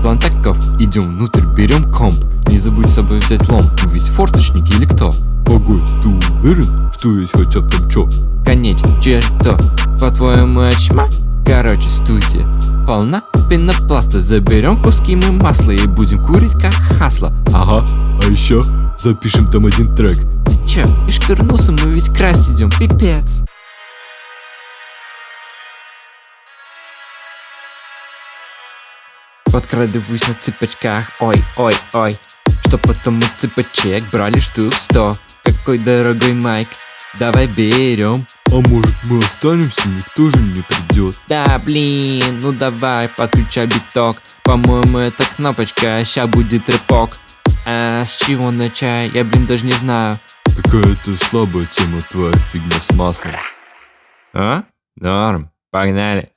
план таков. Идем внутрь, берем комп. Не забудь с собой взять лом. Мы ведь форточники или кто? Огонь, ты уверен, что есть хотя бы там чё? Конечно, чё что? По-твоему, очма? Короче, студия полна пенопласта. Заберем куски мы масла и будем курить как хасло. Ага, а еще запишем там один трек. Ты чё, и шкырнулся, мы ведь красть идем, пипец. Подкрадываюсь на цыпочках, ой, ой, ой. Что потом мы цыпочек брали штук 100. Какой дорогой майк, давай берем. А может мы останемся, никто же не придет. Да блин, ну давай, подключай биток. По-моему, это кнопочка, ща будет рэпок. А с чего начать, я блин даже не знаю. Какая-то слабая тема твоя фигня с маслом. А? Норм, погнали.